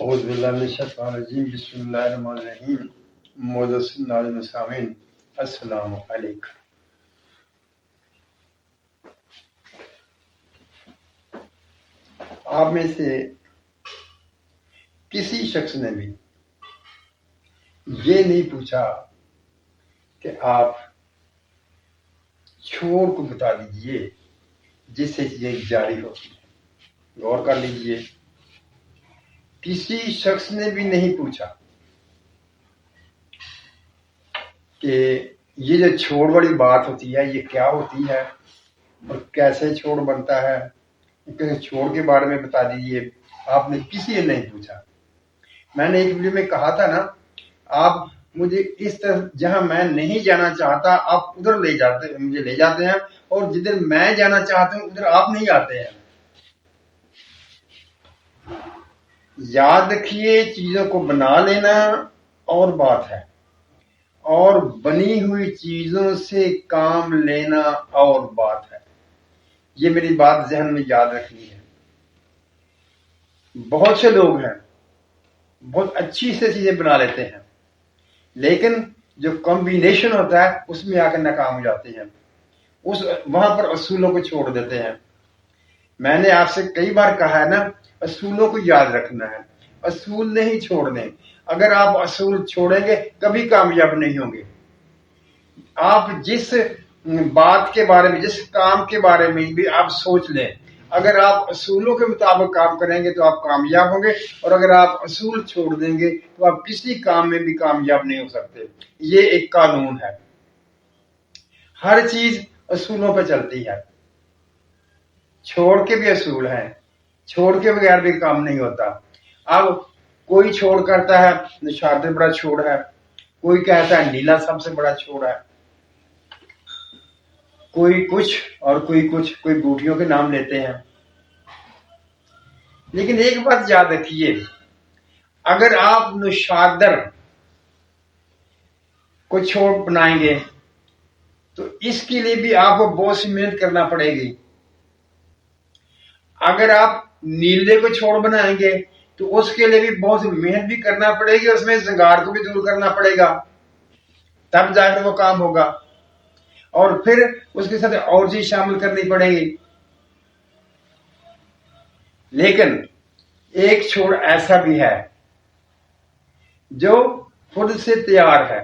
اعوذ باللہ من الشیطان الرجیم بسم اللہ الرحمن الرحیم معزز ناظرین سامعین السلام علیکم۔ آپ میں سے کسی شخص نے بھی یہ نہیں پوچھا کہ آپ چھوڑ کو بتا دیجئے جس سے یہ جاری ہوتی ہے۔ غور کر لیجئے، کسی شخص نے بھی نہیں پوچھا کہ یہ جو چھوڑ والی بات ہوتی ہے یہ کیا ہوتی ہے اور کیسے چھوڑ بنتا ہے، کسی چھوڑ کے بارے میں بتا دیجئے۔ آپ نے کسی نے نہیں پوچھا۔ میں نے ایک ویڈیو میں کہا تھا نا، آپ مجھے اس طرح جہاں میں نہیں جانا چاہتا آپ ادھر مجھے لے جاتے ہیں، اور جدھر میں جانا چاہتا ہوں ادھر آپ نہیں آتے ہیں۔ یاد رکھیے، چیزوں کو بنا لینا اور بات ہے، اور بنی ہوئی چیزوں سے کام لینا اور بات ہے۔ یہ میری بات ذہن میں یاد رکھنی ہے۔ بہت سے لوگ ہیں بہت اچھی سے چیزیں بنا لیتے ہیں، لیکن جو کمبینیشن ہوتا ہے اس میں آ کے ناکام ہو جاتے ہیں، وہاں پر اصولوں کو چھوڑ دیتے ہیں۔ میں نے آپ سے کئی بار کہا ہے نا، اصولوں کو یاد رکھنا ہے، اصول نہیں چھوڑنے۔ اگر آپ اصول چھوڑیں گے کبھی کامیاب نہیں ہوں گے۔ آپ جس بات کے بارے میں، جس کام کے بارے میں بھی آپ سوچ لیں، اگر آپ اصولوں کے مطابق کام کریں گے تو آپ کامیاب ہوں گے، اور اگر آپ اصول چھوڑ دیں گے تو آپ کسی کام میں بھی کامیاب نہیں ہو سکتے۔ یہ ایک قانون ہے، ہر چیز اصولوں پہ چلتی ہے۔ چھوڑ کے بھی اصول ہیں، چھوڑ کے بغیر بھی کام نہیں ہوتا۔ اب کوئی چھوڑ کرتا ہے نشاد بڑا چھوڑ ہے، کوئی کہتا ہے نیلا سب سے بڑا چھوڑ ہے، کوئی کچھ اور کوئی کچھ، کوئی بوٹیوں کے نام لیتے ہیں۔ لیکن ایک بات یاد رکھیے، اگر آپ نشادر کو چھوڑ بنائیں گے تو اس کے لیے بھی آپ کو بہت سی محنت کرنا پڑے گی۔ اگر آپ نیلے کو چھوڑ بنائیں گے تو اس کے لیے بھی بہت سی محنت بھی کرنا پڑے گی، اس میں زنگار کو بھی دور کرنا پڑے گا، تب جا کر وہ کام ہوگا، اور پھر اس کے ساتھ اور چیز شامل کرنی پڑے گی۔ لیکن ایک چھوڑ ایسا بھی ہے جو خود سے تیار ہے،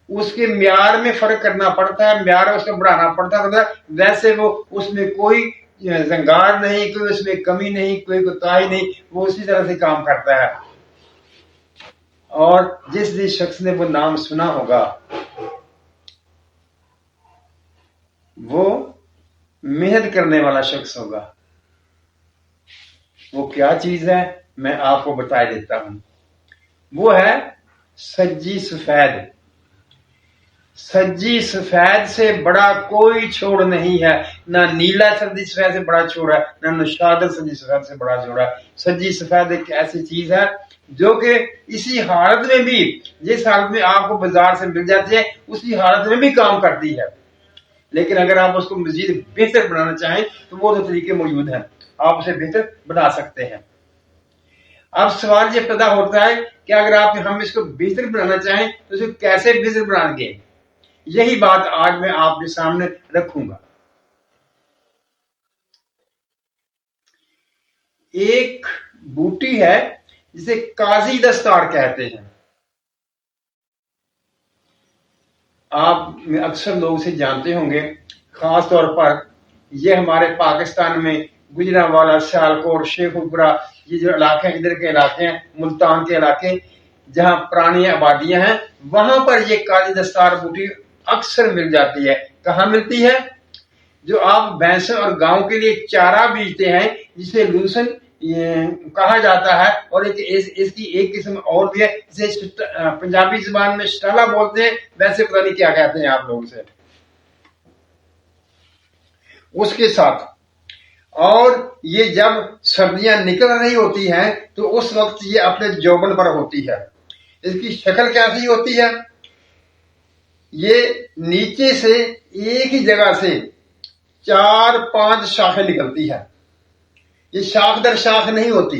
اس کے معیار میں فرق کرنا پڑتا ہے، معیار اس کو بڑھانا پڑتا ہے، ویسے وہ اس میں کوئی زنگار نہیں، کوئی اس میں کمی نہیں، کوئی کوتاہی نہیں، وہ اسی طرح سے کام کرتا ہے۔ اور جس شخص نے وہ نام سنا ہوگا وہ محنت کرنے والا شخص ہوگا۔ وہ کیا چیز ہے میں آپ کو بتا دیتا ہوں، وہ ہے سجی سفید۔ سجی سفید سے بڑا کوئی چھوڑ نہیں ہے، نہ نیلا سجی سفید سے بڑا چھوڑ ہے، نہ نشادر سجی سفید سے بڑا چھوڑ ہے۔ سجی سفید ایک ایسی چیز ہے جو کہ اسی حالت میں بھی، جس حالت میں آپ کو بازار سے مل جاتی ہے اسی حالت میں بھی کام کرتی ہے۔ لیکن اگر آپ اس کو مزید بہتر بنانا چاہیں تو وہ دو طریقے موجود ہیں، آپ اسے بہتر بنا سکتے ہیں۔ اب سوال یہ پیدا ہوتا ہے کہ اگر ہم اس کو بہتر بنانا چاہیں تو اسے کیسے بہتر بنائیں گے؟ یہی بات آج میں آپ کے سامنے رکھوں گا۔ ایک بوٹی ہے جسے قاضی دستار کہتے ہیں۔ آپ اکثر لوگ سے جانتے ہوں گے، خاص طور پر یہ ہمارے پاکستان میں گجرانوالہ، سیالکوٹ، شیخوپورہ، یہ جو علاقے ہیں، ادھر کے علاقے ہیں، ملتان کے علاقے جہاں پرانی آبادیاں ہیں، وہاں پر یہ قاضی دستار بوٹی اکثر مل جاتی ہے۔ کہاں ملتی ہے؟ جو آپ بھینسوں اور گاؤں کے لیے چارہ بیچتے ہیں، جسے لوسن کہا جاتا ہے، اور اس کی ایک قسم اور بھی ہے جسے پنجابی زبان میں شٹالا بولتے ہیں، ویسے پتہ نہیں کیا کہتے ہیں آپ لوگ سے، اس کے ساتھ۔ اور یہ جب سردیاں نکل رہی ہوتی ہیں تو اس وقت یہ اپنے جوبن پر ہوتی ہے۔ اس کی شکل کیسی ہوتی ہے؟ یہ نیچے سے ایک ہی جگہ سے 4-5 شاخیں نکلتی ہے، یہ شاخ در شاخ نہیں ہوتی،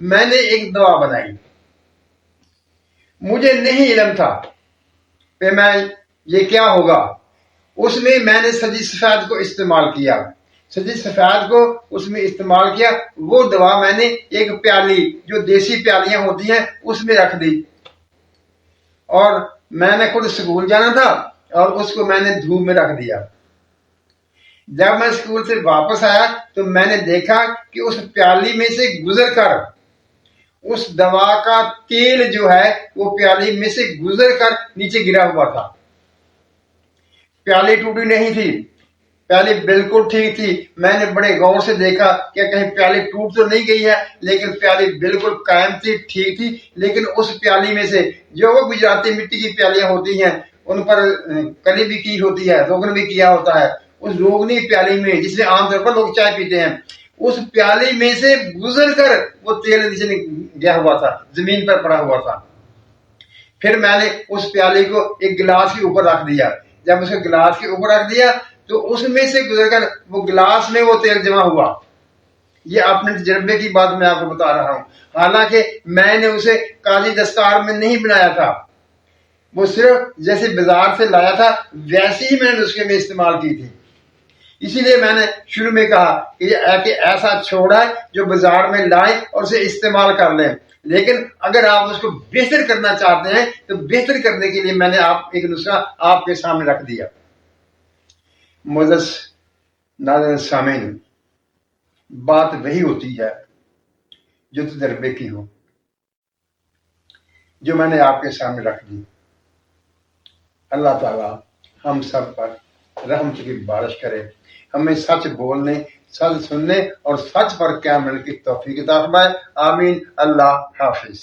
میں نے ایک دوا بنائی. مجھے نہیں علم تھا کہ میں یہ کیا ہوگا. اس میں میں نے سجی سفید کو استعمال کیا. سجی سفید کو اس میں استعمال کیا. وہ دوا میں نے ایک پیالی جو دیسی پیالیاں ہوتی ہیں اس میں رکھ دی. اور میں نے خود اسکول جانا تھا اور اس کو میں نے دھوپ میں رکھ دیا. جب میں اسکول سے واپس آیا تو میں نے دیکھا کہ اس پیالی میں سے گزر کر اس دوا کا تیل جو ہے وہ پیالی میں سے گزر کر نیچے گرا ہوا تھا. پیالی ٹوٹی نہیں تھی, پیالی بالکل ٹھیک تھی. میں نے بڑے غور سے دیکھا کہ کہیں پیالی ٹوٹ تو نہیں گئی ہے, لیکن پیالی بالکل قائم تھی, ٹھیک تھی. لیکن اس پیالی میں سے جو وہ گجراتی مٹی کی پیالیاں ہوتی ہیں ان پر کلی بھی کی ہوتی ہے, روغن بھی کیا ہوتا ہے, اس روغنی پیالی میں جس میں عام طور پر لوگ چائے پیتے ہیں, اس پیالی میں سے گزر کر وہ تیل نیچے گیا ہوا تھا, زمین پر پڑا ہوا تھا. پھر میں نے اس پیالی کو ایک گلاس کے اوپر رکھ دیا. جب اس کو گلاس کے اوپر رکھ دیا تو اس میں سے گزر کر وہ گلاس میں وہ تیل جمع ہوا. یہ اپنے تجربے کی بات میں آپ کو بتا رہا ہوں. حالانکہ میں نے اسے کالی دستار میں نہیں بنایا تھا, وہ صرف جیسے بازار سے لایا تھا ویسے ہی میں نے نسخے میں استعمال کی تھی. اسی لیے میں نے شروع میں کہا کہ ایسا چھوڑا ہے جو بازار میں لائیں اور اسے استعمال کر لیں. لیکن اگر آپ اس کو بہتر کرنا چاہتے ہیں تو بہتر کرنے کے لیے میں نے ایک نسخہ آپ کے سامنے رکھ دیا. معزز ناظرین سامعین, بات وہی ہوتی ہے جو تجربے کی ہو, جو میں نے آپ کے سامنے رکھ دی. اللہ تعالی ہم سب پر رحمت کی بارش کرے, ہمیں سچ بولنے, سچ سننے اور سچ پر قائم رہنے کی توفیق عطا فرمائے. آمین. اللہ حافظ.